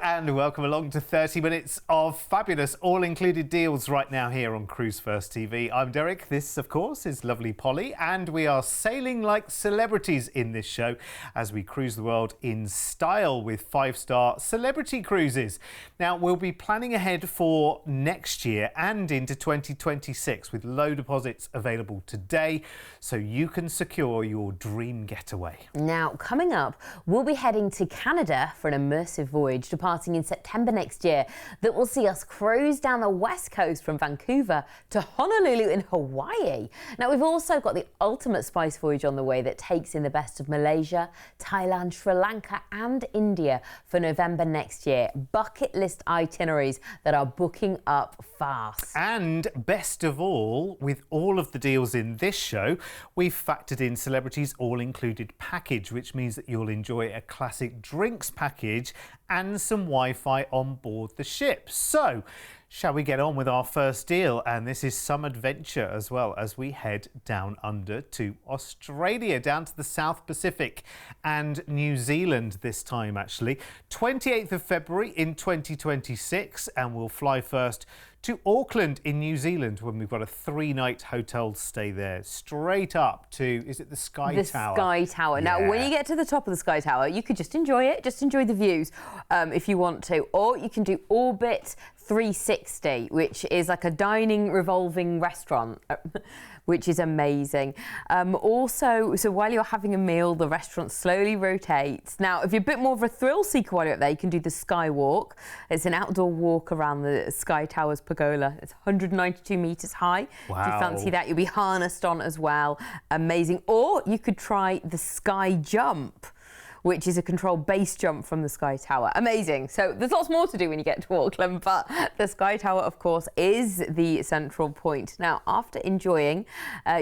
and welcome along to 30 minutes of fabulous all-included deals right now here on Cruise1st TV. I'm Derek, this of course is lovely Polly, and we are sailing like celebrities in this show as we cruise the world in style with 5-star celebrity cruises. Now we'll be planning ahead for next year and into 2026 with low deposits available today so you can secure your dream getaway. Now coming up, we'll be heading to Canada for an immersive voyage departing in September next year that will see us cruise down the west coast from Vancouver to Honolulu in Hawaii. Now we've also got the ultimate spice voyage on the way that takes in the best of Malaysia, Thailand, Sri Lanka and India for November next year. Bucket list itineraries that are booking up fast. And best of all, with all of the deals in this show, we've factored in Celebrity's all-included package, which means that you'll enjoy a classic drinks package and some Wi-Fi on board the ship. So, shall we get on with our first deal? And this is some adventure as well as we head down under to Australia, down to the South Pacific and New Zealand this time actually. 28th of February in 2026, and we'll fly first to Auckland in New Zealand when we've got a 3-night hotel stay there, straight up to, is it the Sky Tower? The Sky Tower. Yeah. Now, when you get to the top of the Sky Tower, you could just enjoy it, just enjoy the views if you want to, or you can do Orbit 360, which is like a dining revolving restaurant, which is amazing. Also, so while you're having a meal, the restaurant slowly rotates. Now, if you're a bit more of a thrill seeker while you're up there, you can do the Sky Walk. It's an outdoor walk around the Sky Tower's pergola. It's 192 metres high. Wow. If you fancy that, you'll be harnessed on as well. Amazing. Or you could try the Sky Jump, which is a controlled base jump from the Sky Tower. Amazing. So there's lots more to do when you get to Auckland, but the Sky Tower, of course, is the central point. Now, after enjoying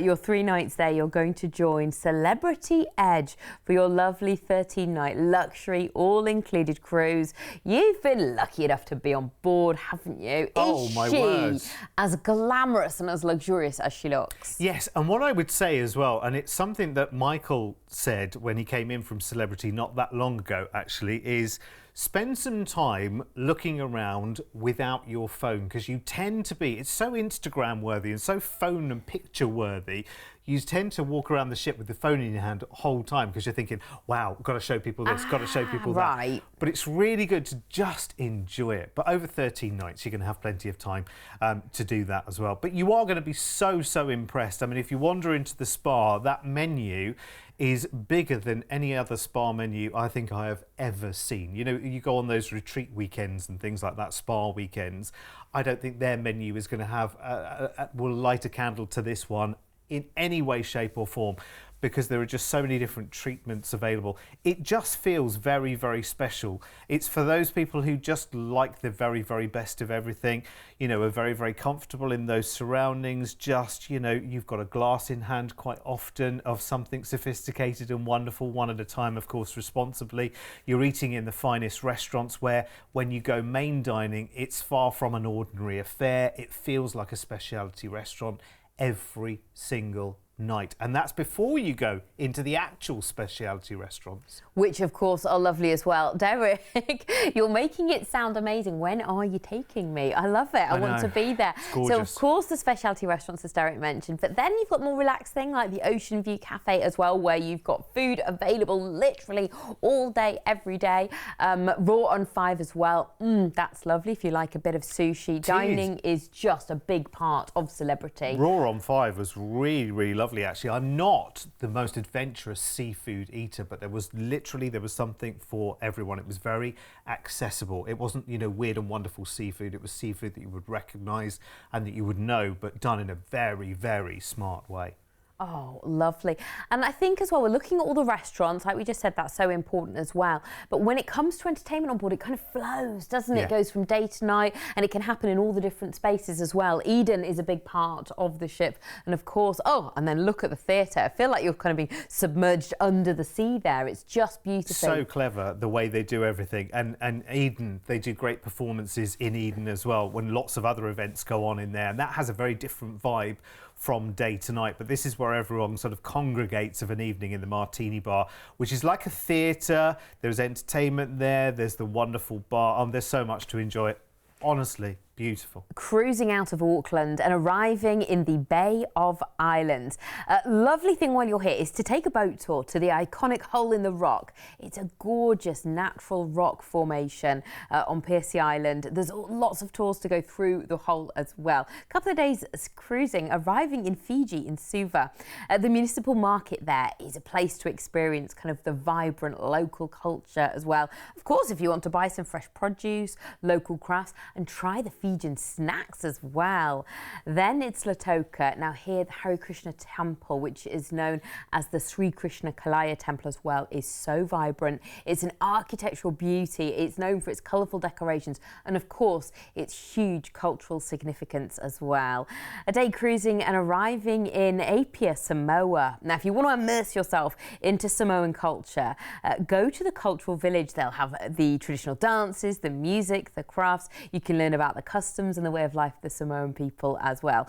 your 3 nights there, you're going to join Celebrity Edge for your lovely 13-night luxury all-included cruise. You've been lucky enough to be on board, haven't you? Oh, my word. As glamorous and as luxurious as she looks? Yes, and what I would say as well, and it's something that Michael said when he came in from Celebrity not that long ago actually, is spend some time looking around without your phone, because you tend to be, it's so Instagram worthy and so phone and picture worthy, you tend to walk around the ship with the phone in your hand the whole time because you're thinking, wow, got to show people this, got to show people that. Right. But it's really good to just enjoy it. But over 13 nights, you're going to have plenty of time to do that as well. But you are going to be so impressed. I mean, if you wander into the spa, that menu is bigger than any other spa menu I think I have ever seen. You know, you go on those retreat weekends and things like that, spa weekends. I don't think their menu is going to have, will light a candle to this one in any way, shape or form, because there are just so many different treatments available. It just feels very special. It's for those people who just like the very best of everything, you know, are very comfortable in those surroundings. Just, you know, you've got a glass in hand quite often of something sophisticated and wonderful, one at a time, of course, responsibly. You're eating in the finest restaurants where when you go main dining, it's far from an ordinary affair. It feels like a specialty restaurant every single night, and that's before you go into the actual specialty restaurants, which of course are lovely as well. Derek, you're making it sound amazing. When are you taking me? I love it. I want to be there. So of course the specialty restaurants, as Derek mentioned, but then you've got more relaxed thing like the Ocean View Cafe as well, where you've got food available literally all day every day. Raw on 5 as well. That's lovely if you like a bit of sushi. Dining is just a big part of Celebrity. Raw on 5 was really lovely actually. I'm not the most adventurous seafood eater, but there was something for everyone. It was very accessible. It wasn't, you know, weird and wonderful seafood. It was seafood that you would recognise and that you would know, but done in a very smart way. Oh, lovely. And I think as well, we're looking at all the restaurants, like we just said, that's so important as well. But when it comes to entertainment on board, it kind of flows, doesn't it? Yeah. It goes from day to night, and it can happen in all the different spaces as well. Eden is a big part of the ship. And of course, and then look at the theatre. I feel like you're kind of being submerged under the sea there. It's just beautiful. So clever, the way they do everything. And Eden, they do great performances in Eden as well, when lots of other events go on in there. And that has a very different vibe from day to night. But this is what where everyone sort of congregates of an evening in the Martini Bar, which is like a theatre. There's entertainment there. There's the wonderful bar. There's so much to enjoy. Honestly, beautiful. Cruising out of Auckland and arriving in the Bay of Islands. A lovely thing while you're here is to take a boat tour to the iconic Hole in the Rock. It's a gorgeous natural rock formation on Piercy Island. There's lots of tours to go through the hole as well. A couple of days cruising, arriving in Fiji in Suva. The municipal market there is a place to experience kind of the vibrant local culture as well. Of course, if you want to buy some fresh produce, local crafts, and try the Fijian snacks as well. Then it's Lautoka. Now here, the Hare Krishna temple, which is known as the Sri Krishna Kalaya temple as well, is so vibrant. It's an architectural beauty. It's known for its colourful decorations and of course its huge cultural significance as well. A day cruising and arriving in Apia, Samoa. Now if you want to immerse yourself into Samoan culture, go to the cultural village. They'll have the traditional dances, the music, the crafts. You can learn about the customs and the way of life of the Samoan people as well.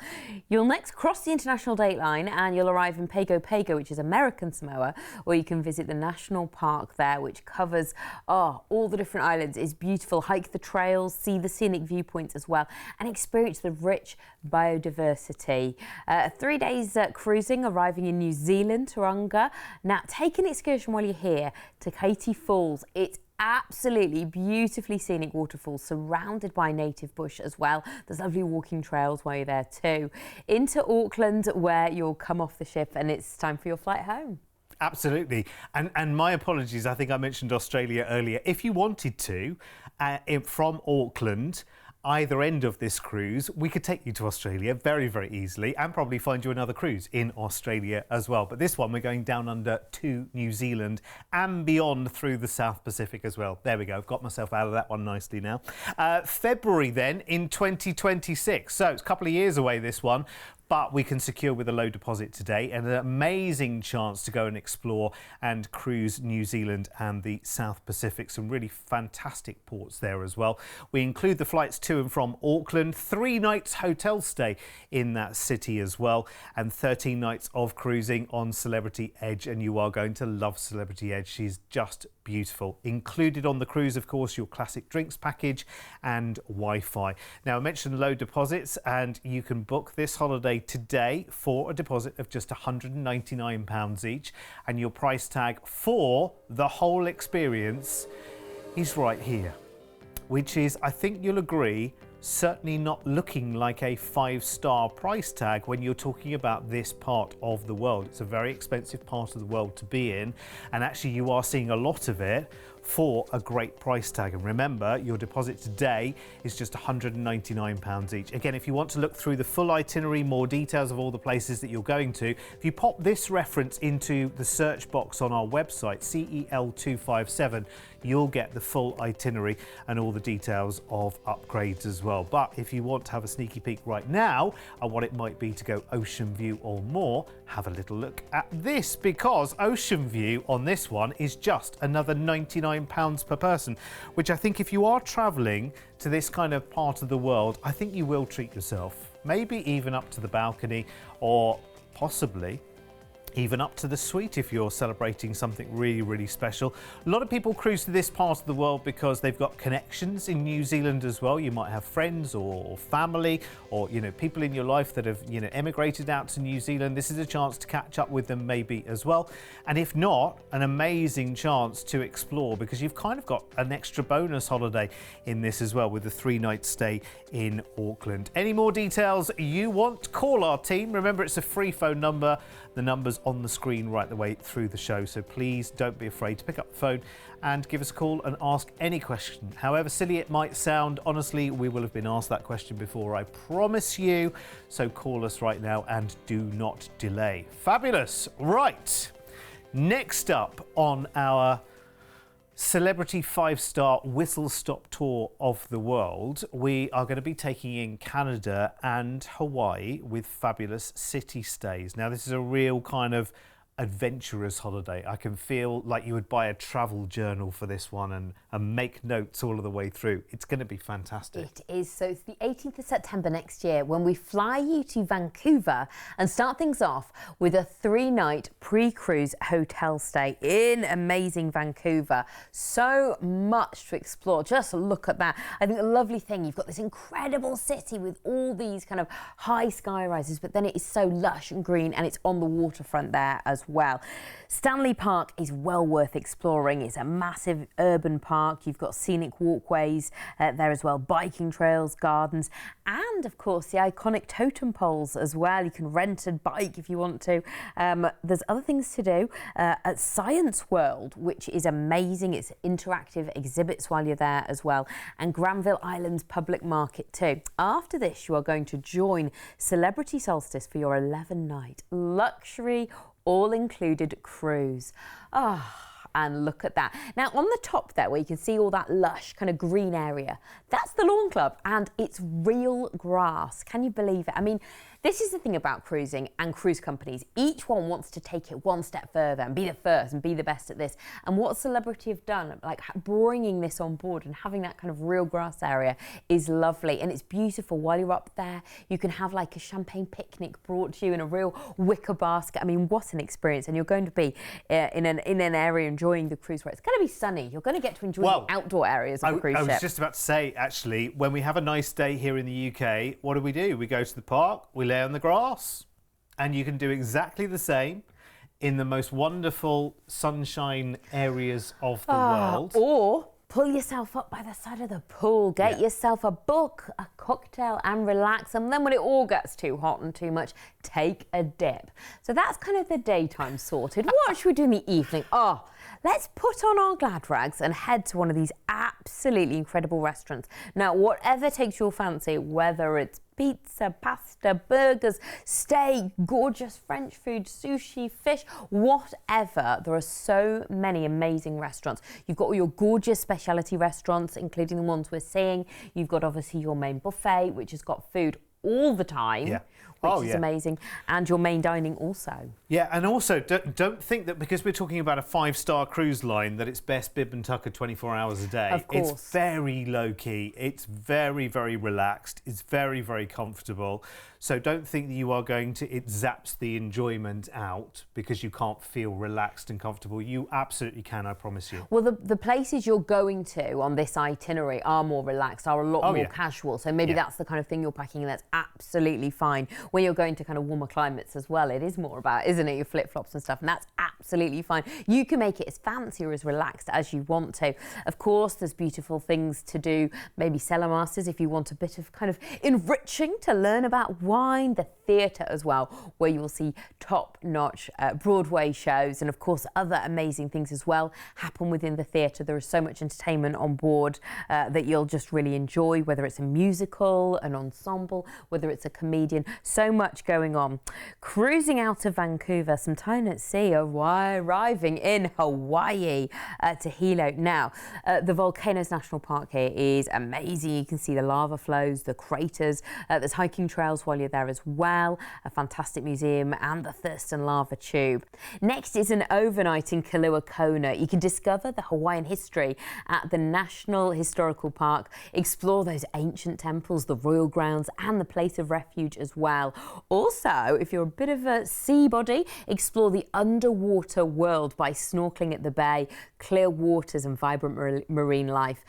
You'll next cross the international date line and you'll arrive in Pago Pago, which is American Samoa, where you can visit the national park there, which covers all the different islands. It's beautiful. Hike the trails, see the scenic viewpoints as well, and experience the rich biodiversity. 3 days cruising, arriving in New Zealand, Tauranga. Now, take an excursion while you're here to Kaiti Falls. It's absolutely beautifully scenic waterfalls surrounded by native bush as well. There's lovely walking trails while you're there too. Into Auckland, where you'll come off the ship and it's time for your flight home. Absolutely. And my apologies, I think I mentioned Australia earlier. If you wanted to, from Auckland, either end of this cruise, we could take you to Australia very, very easily and probably find you another cruise in Australia as well. But this one, we're going down under to New Zealand and beyond through the South Pacific as well. There we go. I've got myself out of that one nicely now. February then in 2026. So it's a couple of years away, this one. But we can secure with a low deposit today and an amazing chance to go and explore and cruise New Zealand and the South Pacific. Some really fantastic ports there as well. We include the flights to and from Auckland, 3 nights hotel stay in that city as well, and 13 nights of cruising on Celebrity Edge. And you are going to love Celebrity Edge. She's just beautiful. Included on the cruise, of course, your classic drinks package and Wi-Fi. Now, I mentioned low deposits, and you can book this holiday today for a deposit of just £199 each, and your price tag for the whole experience is right here, which is, I think you'll agree, certainly not looking like a 5-star price tag when you're talking about this part of the world. It's a very expensive part of the world to be in, and actually you are seeing a lot of it for a great price tag. And remember, your deposit today is just £199 each. Again, if you want to look through the full itinerary, more details of all the places that you're going to, if you pop this reference into the search box on our website, CEL257, you'll get the full itinerary and all the details of upgrades as well. But if you want to have a sneaky peek right now at what it might be to go ocean view or more, have a little look at this, because ocean view on this one is just another £99 per person, which I think if you are travelling to this kind of part of the world, I think you will treat yourself. Maybe even up to the balcony, or possibly even up to the suite if you're celebrating something really, really special. A lot of people cruise to this part of the world because they've got connections in New Zealand as well. You might have friends or family, or people in your life that have emigrated out to New Zealand. This is a chance to catch up with them maybe as well. And if not, an amazing chance to explore, because you've kind of got an extra bonus holiday in this as well with the 3-night stay in Auckland. Any more details you want, call our team. Remember, it's a free phone number. The number's on the screen right the way through the show, so please don't be afraid to pick up the phone and give us a call and ask any question. However silly it might sound, honestly, we will have been asked that question before, I promise you. So call us right now and do not delay. Fabulous. Right, next up on our Celebrity 5-star whistle-stop tour of the world, we are going to be taking in Canada and Hawaii with fabulous city stays. Now, this is a real kind of adventurous holiday. I can feel like you would buy a travel journal for this one and make notes all of the way through. It's going to be fantastic. It is. So it's the 18th of September next year when we fly you to Vancouver and start things off with a 3-night pre-cruise hotel stay in amazing Vancouver. So much to explore. Just look at that. I think the lovely thing, you've got this incredible city with all these kind of high sky rises, but then it is so lush and green, and it's on the waterfront there as well. Stanley Park is well worth exploring. It's a massive urban park. You've got scenic walkways there as well, biking trails, gardens, and of course the iconic totem poles as well. You can rent a bike if you want to. There's other things to do at Science World, which is amazing. It's interactive exhibits while you're there as well, and Granville Island's public market too. After this, you are going to join Celebrity Solstice for your 11-night luxury all-included cruise. And look at that. Now on the top there, where you can see all that lush kind of green area, that's the lawn club, and it's real grass. Can you believe it? I mean, this is the thing about cruising and cruise companies. Each one wants to take it one step further and be the first and be the best at this. And what Celebrity have done, like bringing this on board and having that kind of real grass area, is lovely. And it's beautiful. While you're up there, you can have like a champagne picnic brought to you in a real wicker basket. I mean, what an experience. And you're going to be in an area enjoying the cruise where it's going to be sunny. You're going to get to enjoy the outdoor areas of a cruise ship. I was just about to say, actually, when we have a nice day here in the UK, what do? We go to the park, we lay on the grass, and you can do exactly the same in the most wonderful sunshine areas of the world. Or pull yourself up by the side of the pool, get yourself a book, a cocktail, and relax. And then when it all gets too hot and too much, take a dip. So that's kind of the daytime sorted. What should we do in the evening? Let's put on our glad rags and head to one of these absolutely incredible restaurants. Now, whatever takes your fancy, whether it's pizza, pasta, burgers, steak, gorgeous French food, sushi, fish, whatever. There are so many amazing restaurants. You've got all your gorgeous specialty restaurants, including the ones we're seeing. You've got obviously your main buffet, which has got food all the time, which is amazing, and your main dining also. Yeah, and also don't think that because we're talking about a 5-star cruise line that it's best bib and tucker 24 hours a day. Of course. It's very low key. It's very, very relaxed. It's very, very comfortable. So don't think that you are going to, it zaps the enjoyment out because you can't feel relaxed and comfortable. You absolutely can, I promise you. Well, the places you're going to on this itinerary are more relaxed, are a lot more casual. So maybe that's the kind of thing you're packing, and that's absolutely fine. When you're going to kind of warmer climates as well, it is more about, isn't it, your flip-flops and stuff, and that's absolutely fine. You can make it as fancy or as relaxed as you want to. Of course, there's beautiful things to do, maybe cellar masters if you want a bit of kind of enriching to learn about wine, the theatre as well, where you will see top-notch Broadway shows, and of course other amazing things as well happen within the theatre. There is so much entertainment on board that you'll just really enjoy, whether it's a musical, an ensemble, whether it's a comedian, so much going on. Cruising out of Vancouver, some time at sea, arriving in Hawaii to Hilo. Now, the Volcanoes National Park here is amazing. You can see the lava flows, the craters, there's hiking trails while you're there as well, a fantastic museum, and the Thurston Lava Tube. Next is an overnight in Kailua Kona. You can discover the Hawaiian history at the National Historical Park, explore those ancient temples, the royal grounds, and the place of refuge as well. Also, if you're a bit of a sea body, explore the underwater world by snorkeling at the bay, clear waters and vibrant marine life.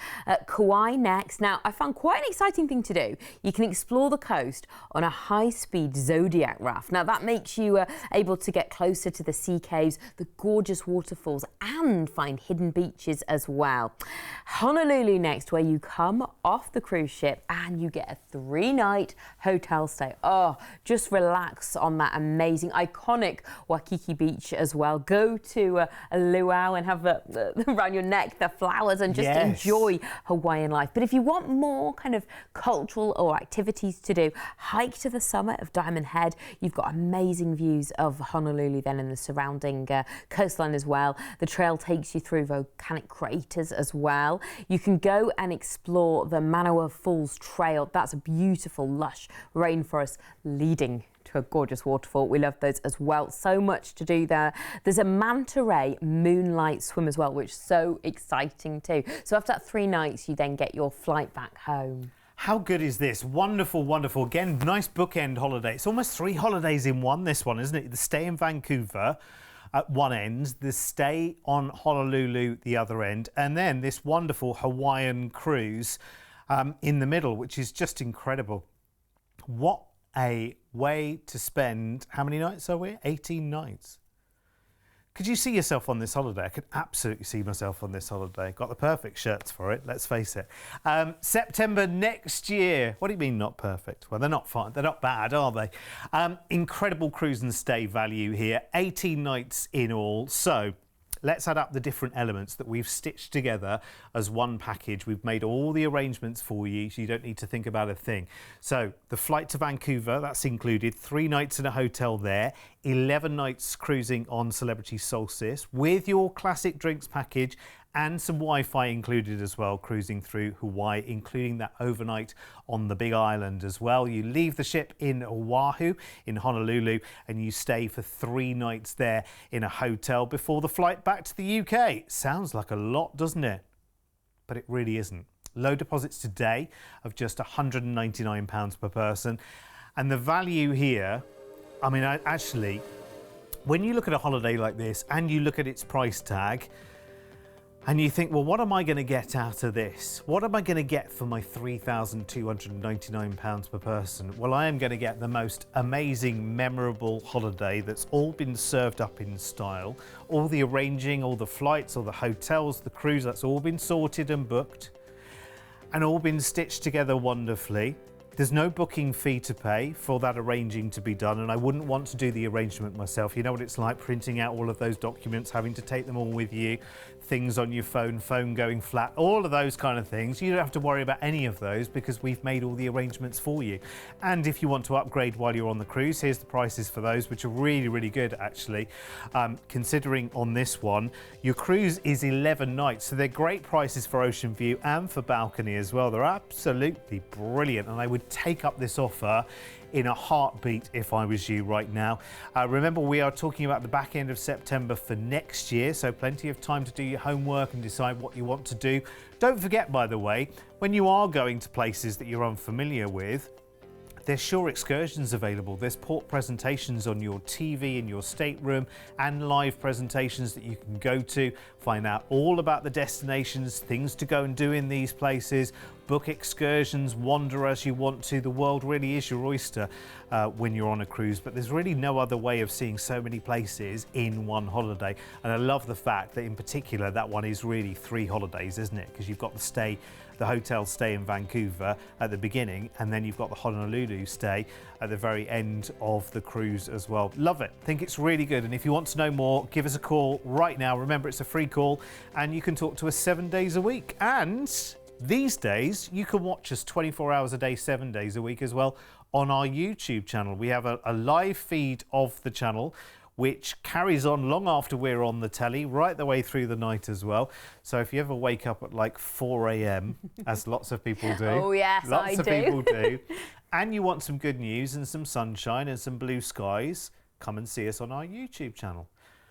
Kauai next. Now, I found quite an exciting thing to do. You can explore the coast on a high-speed Zodiac raft. Now, that makes you able to get closer to the sea caves, the gorgeous waterfalls, and find hidden beaches as well. Honolulu next, where you come off the cruise ship and you get a 3-night hotel stay. Just relax on that amazing, iconic Waikiki beach as well. Go to a luau and have around your neck the flowers and just enjoy Hawaiian life. But if you want more kind of cultural or activities to do, hike to the summit of Diamond Head. You've got amazing views of Honolulu then and the surrounding coastline as well. The trail takes you through volcanic craters as well. You can go and explore the Manawa Falls Trail. That's a beautiful, lush rainforest leading to a gorgeous waterfall. We love those as well. So much to do there. There's a manta ray moonlight swim as well, which is so exciting too. So after that 3 nights, you then get your flight back home. How good is this? Wonderful, wonderful. Again, nice bookend holiday. It's almost 3 holidays in one, this one, isn't it? The stay in Vancouver at one end, the stay on Honolulu the other end, and then this wonderful Hawaiian cruise in the middle, which is just incredible. What a way to spend, how many nights are we? 18 nights. Could you see yourself on this holiday? I could absolutely see myself on this holiday. Got the perfect shirts for it, let's face it. September next year. What do you mean not perfect? Well, they're not fine. They're not bad, are they? Incredible cruise and stay value here. 18 nights in all. So let's add up the different elements that we've stitched together as one package. We've made all the arrangements for you, so you don't need to think about a thing. So the flight to Vancouver, that's included. 3 nights in a hotel there. 11 nights cruising on Celebrity Solstice with your classic drinks package and some Wi-Fi included as well, cruising through Hawaii, including that overnight on the Big Island as well. You leave the ship in Oahu, in Honolulu, and you stay for 3 nights there in a hotel before the flight back to the UK. Sounds like a lot, doesn't it? But it really isn't. Low deposits today of just £199 per person. And the value here, I mean, actually, when you look at a holiday like this and you look at its price tag, and you think, well, what am I going to get out of this? What am I going to get for my £3,299 per person? Well, I am going to get the most amazing, memorable holiday that's all been served up in style. All the arranging, all the flights, all the hotels, the cruise, that's all been sorted and booked and all been stitched together wonderfully. There's no booking fee to pay for that arranging to be done, and I wouldn't want to do the arrangement myself. You know what it's like printing out all of those documents, having to take them all with you, things on your phone going flat, all of those kind of things. You don't have to worry about any of those because we've made all the arrangements for you. And if you want to upgrade while you're on the cruise, here's the prices for those, which are really, really good actually. Considering on this one, your cruise is 11 nights, so they're great prices for ocean view and for balcony as well. They're absolutely brilliant, and I would take up this offer in a heartbeat if I was you right now. Remember, we are talking about the back end of September for next year, so plenty of time to do your homework and decide what you want to do. Don't forget, by the way, when you are going to places that you're unfamiliar with, there's shore excursions available. There's port presentations on your TV in your stateroom and live presentations that you can go to, find out all about the destinations, things to go and do in these places, book excursions, wander as you want to. The world really is your oyster when you're on a cruise, but there's really no other way of seeing so many places in one holiday. And I love the fact that in particular that one is really 3 holidays, isn't it? Because you've got the hotel stay in Vancouver at the beginning, and then you've got the Honolulu stay at the very end of the cruise as well. Love it. Think it's really good. And if you want to know more, give us a call right now. Remember, it's a free call and you can talk to us 7 days a week. And these days, you can watch us 24 hours a day, 7 days a week as well on our YouTube channel. We have a live feed of the channel, which carries on long after we're on the telly, right the way through the night as well. So if you ever wake up at like 4 a.m, as lots of people do. Oh yes, lots of people do. And you want some good news and some sunshine and some blue skies, come and see us on our YouTube channel.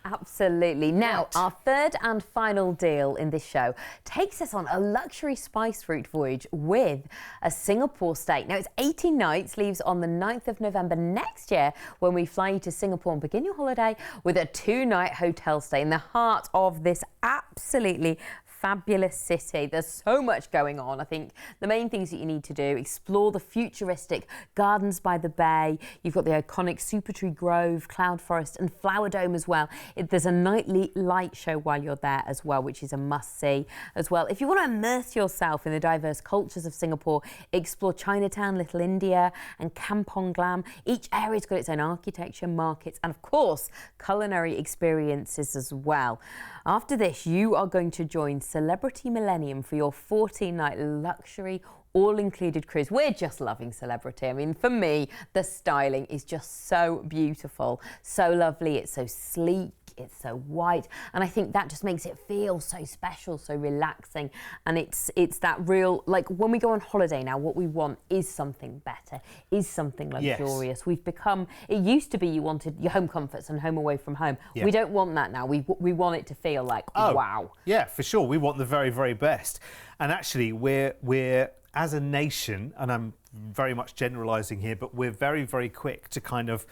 Absolutely. Now, our third and final deal in this show takes us on a luxury spice route voyage with a Singapore stay. Now, it's 18 nights, leaves on the 9th of November next year when we fly you to Singapore and begin your holiday with a 2-night hotel stay in the heart of this absolutely fabulous city. There's so much going on. I think the main things that you need to do: explore the futuristic gardens by the bay. You've got the iconic Super Tree Grove, Cloud Forest and Flower Dome as well. There's a nightly light show while you're there as well, which is a must-see as well. If you want to immerse yourself in the diverse cultures of Singapore, explore Chinatown, Little India and Kampong Glam. Each area's got its own architecture, markets and of course culinary experiences as well. After this, you are going to join Celebrity Millennium for your 14-night luxury all-included cruise. We're just loving celebrity. I mean, for me, the styling is just so beautiful, so lovely. It's so sleek. It's so white, and I think that just makes it feel so special, so relaxing. And it's that real, like, when we go on holiday now, what we want is something better, is something luxurious. Yes. We've become, it used to be you wanted your home comforts and home away from home. Yeah. We don't want that now. We want it to feel like, wow. Yeah, for sure. We want the very, very best. And actually, we're as a nation, and I'm very much generalising here, but we're very, very quick to kind of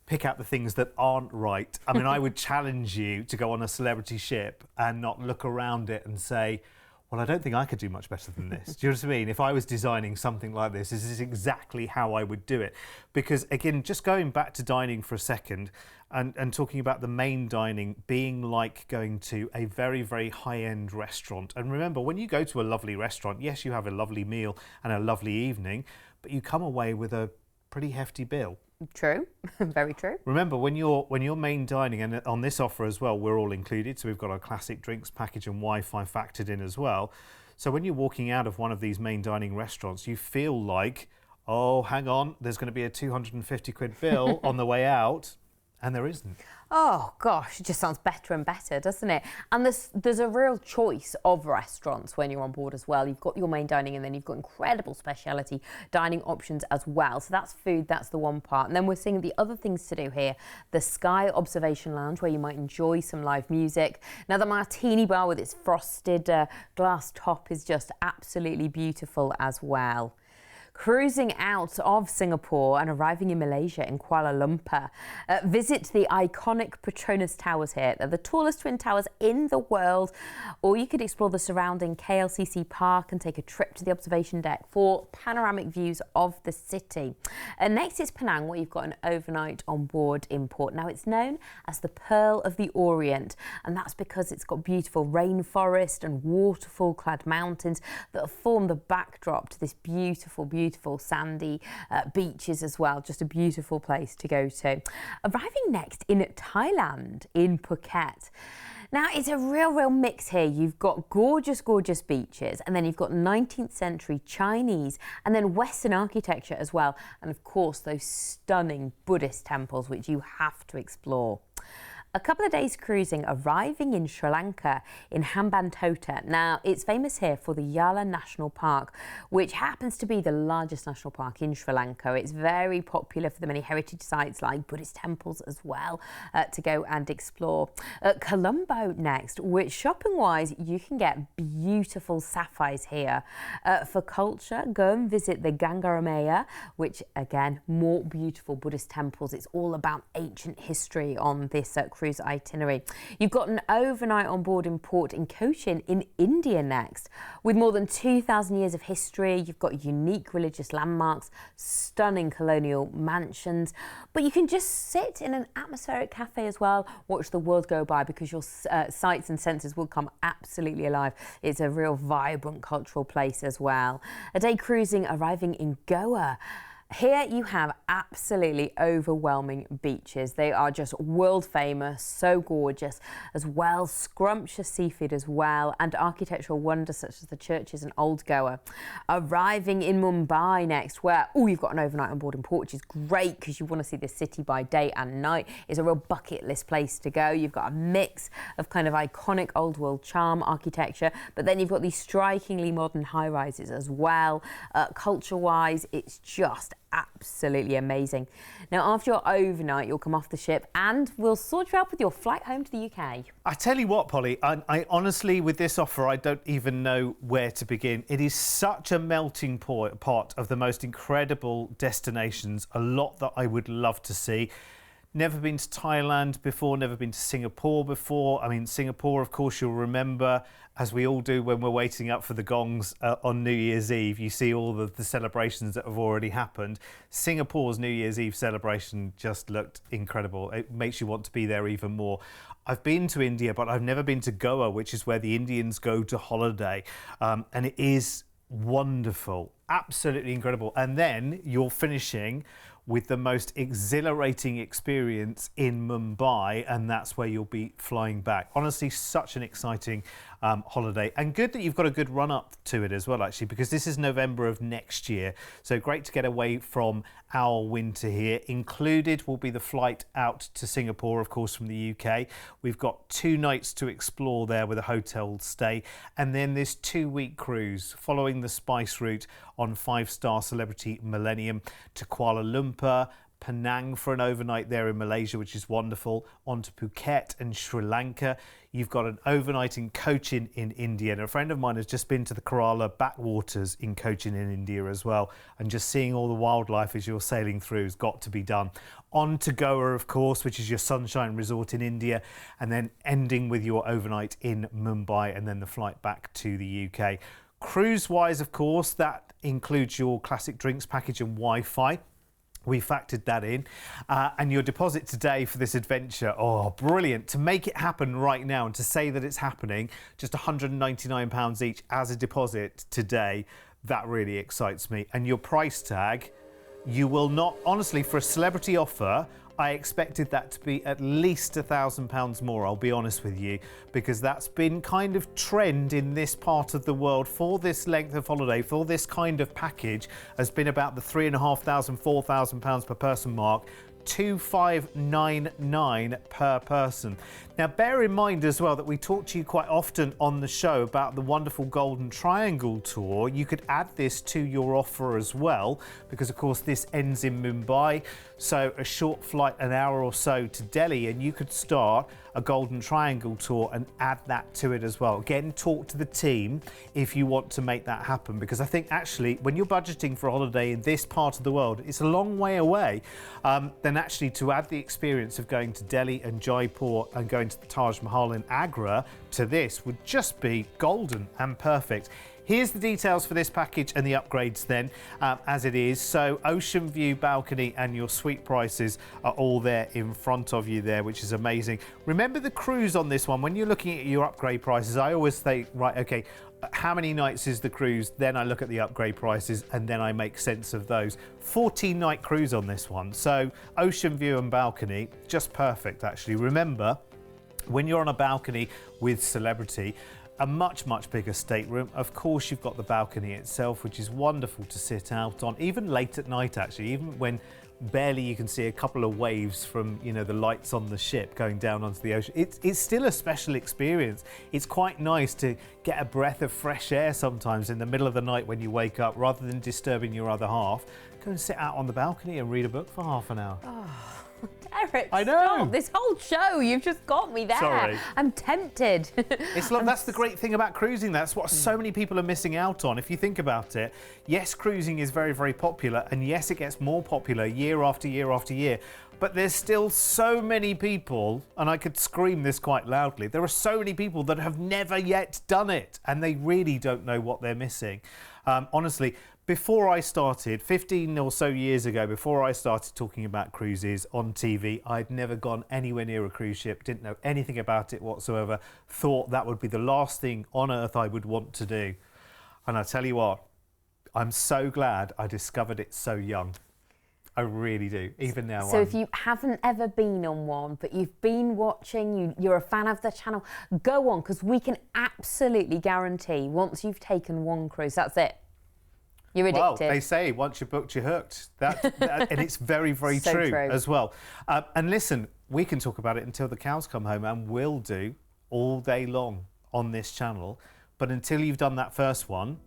pick out the things that aren't right. I mean, I would challenge you to go on a celebrity ship and not look around it and say, well, I don't think I could do much better than this. Do you know what I mean? If I was designing something like this is exactly how I would do it. Because again, just going back to dining for a second and talking about the main dining being like going to a very, very high-end restaurant. And remember, when you go to a lovely restaurant, yes, you have a lovely meal and a lovely evening, but you come away with a pretty hefty bill. True, very true. Remember, when you're main dining, and on this offer as well, we're all included, so we've got our classic drinks package and Wi-Fi factored in as well. So when you're walking out of one of these main dining restaurants, you feel like, oh, hang on, there's going to be a 250 quid bill on the way out, and there isn't. Oh gosh, it just sounds better and better, doesn't it? And there's a real choice of restaurants when you're on board as well. You've got your main dining, and then you've got incredible specialty dining options as well. So that's food, that's the one part. And then we're seeing the other things to do here. The Sky Observation Lounge, where you might enjoy some live music. Now the martini bar with its frosted glass top is just absolutely beautiful as well. Cruising out of Singapore and arriving in Malaysia in Kuala Lumpur. Visit the iconic Petronas Towers here. They're the tallest twin towers in the world. Or you could explore the surrounding KLCC Park and take a trip to the observation deck for panoramic views of the city. Next is Penang, where you've got an overnight on board in port. Now it's known as the Pearl of the Orient, and that's because it's got beautiful rainforest and waterfall-clad mountains that form the backdrop to this beautiful sandy beaches as well. Just a beautiful place to go to. Arriving next in Thailand, in Phuket. Now, it's a real mix here. You've got gorgeous beaches, and then you've got 19th century Chinese and then Western architecture as well. And of course, those stunning Buddhist temples, which you have to explore. A couple of days cruising, arriving in Sri Lanka in Hambantota. Now, it's famous here for the Yala National Park, which happens to be the largest national park in Sri Lanka. It's very popular for the many heritage sites like Buddhist temples as well to go and explore. Colombo next, which shopping-wise, you can get beautiful sapphires here. For culture, go and visit the Gangaramaya, which again, more beautiful Buddhist temples. It's all about ancient history on this cruise itinerary. You've got an overnight on board in port in Cochin in India next. With more than 2,000 years of history, you've got unique religious landmarks, stunning colonial mansions, but you can just sit in an atmospheric cafe as well, watch the world go by, because your sights and senses will come absolutely alive. It's a real vibrant cultural place as well. A day cruising, arriving in Goa. Here you have absolutely overwhelming beaches. They are just world famous, so gorgeous, as well scrumptious seafood as well, and architectural wonders such as the churches in Old Goa. Arriving in Mumbai next, where you've got an overnight on board in port, which is great because you want to see the city by day and night. It's a real bucket list place to go. You've got a mix of kind of iconic old world charm architecture, but then you've got these strikingly modern high rises as well. Culture wise, it's just absolutely amazing. Now, after your overnight, you'll come off the ship and we'll sort you out with your flight home to the UK. I tell you what, Polly, I honestly, with this offer, I don't even know where to begin. It is such a melting pot of the most incredible destinations, a lot that I would love to see. Never been to Thailand before, never been to Singapore before. I mean, Singapore, of course, you'll remember, as we all do when we're waiting up for the gongs on New Year's Eve, you see all the celebrations that have already happened. Singapore's New Year's Eve celebration just looked incredible. It makes you want to be there even more. I've been to India, but I've never been to Goa, which is where the Indians go to holiday. And it is wonderful, absolutely incredible. And then you're finishing with the most exhilarating experience in Mumbai, and that's where you'll be flying back. Honestly, such an exciting holiday, and good that you've got a good run up to it as well, actually, because this is November of next year. So great to get away from our winter here. Included will be the flight out to Singapore, of course, from the UK. We've got 2 nights to explore there with a hotel stay, and then this 2-week cruise following the Spice route on 5-star Celebrity Millennium to Kuala Lumpur, Penang for an overnight there in Malaysia, which is wonderful, on to Phuket and Sri Lanka. You've got an overnight in Cochin in India, and a friend of mine has just been to the Kerala backwaters in Cochin in India as well, and just seeing all the wildlife as you're sailing through has got to be done. On to Goa, of course, which is your sunshine resort in India, and then ending with your overnight in Mumbai, and then the flight back to the UK. Cruise-wise, of course, that includes your classic drinks package and Wi-Fi. We factored that in. And your deposit today for this adventure, oh, brilliant. To make it happen right now and to say that it's happening, just £199 each as a deposit today, that really excites me. And your price tag, you will not, honestly, for a celebrity offer, I expected that to be at least £1,000 more, I'll be honest with you, because that's been kind of trend in this part of the world for this length of holiday, for this kind of package, has been about the £3,500, £4,000 per person mark. 2,599 per person. Now bear in mind as well that we talk to you quite often on the show about the wonderful Golden Triangle tour. You could add this to your offer as well, because of course this ends in Mumbai, so a short flight, an hour or so to Delhi, and you could start a Golden Triangle tour and add that to it as well. Again, talk to the team if you want to make that happen, because I think actually when you're budgeting for a holiday in this part of the world, it's a long way away, then actually to add the experience of going to Delhi and Jaipur and going to the Taj Mahal in Agra to this would just be golden and perfect. Here's the details for this package and the upgrades then, as it is. So ocean view, balcony and your suite prices are all there in front of you there, which is amazing. Remember the cruise on this one, when you're looking at your upgrade prices, I always say, right, okay, how many nights is the cruise? Then I look at the upgrade prices and then I make sense of those. 14-night cruise on this one. So ocean view and balcony, just perfect actually. Remember, when you're on a balcony with Celebrity, a much bigger stateroom. Of course, you've got the balcony itself, which is wonderful to sit out on, even late at night actually, even when barely you can see a couple of waves from, you know, the lights on the ship going down onto the ocean. It's still a special experience. It's quite nice to get a breath of fresh air sometimes in the middle of the night when you wake up, rather than disturbing your other half. Go and sit out on the balcony and read a book for half an hour. Oh. Derek, I know. stop. This whole show, you've just got me there. Sorry. I'm tempted. It's like, that's the great thing about cruising. That's what so many people are missing out on. If you think about it, yes, cruising is very popular, and yes, it gets more popular year after year after year. But there's still so many people, and I could scream this quite loudly, there are so many people that have never yet done it, and they really don't know what they're missing. Honestly, before I started, 15 or so years ago, before I started talking about cruises on TV, I'd never gone anywhere near a cruise ship, didn't know anything about it whatsoever, thought that would be the last thing on earth I would want to do. And I tell you what, I'm so glad I discovered it so young. I really do, even now. So if you haven't ever been on one, but you've been watching, you're a fan of the channel, go on, because we can absolutely guarantee once you've taken one cruise, that's it. You're addicted. Well, they say once you're booked, you're hooked. And it's very so true as well. And listen, we can talk about it until the cows come home, and will do all day long on this channel. But until you've done that first one,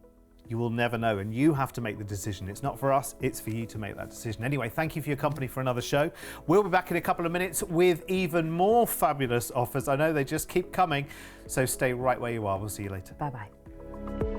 you will never know, and you have to make the decision. It's not for us, it's for you to make that decision. Anyway, thank you for your company for another show. We'll be back in a couple of minutes with even more fabulous offers. I know they just keep coming, so stay right where you are. We'll see you later. Bye-bye.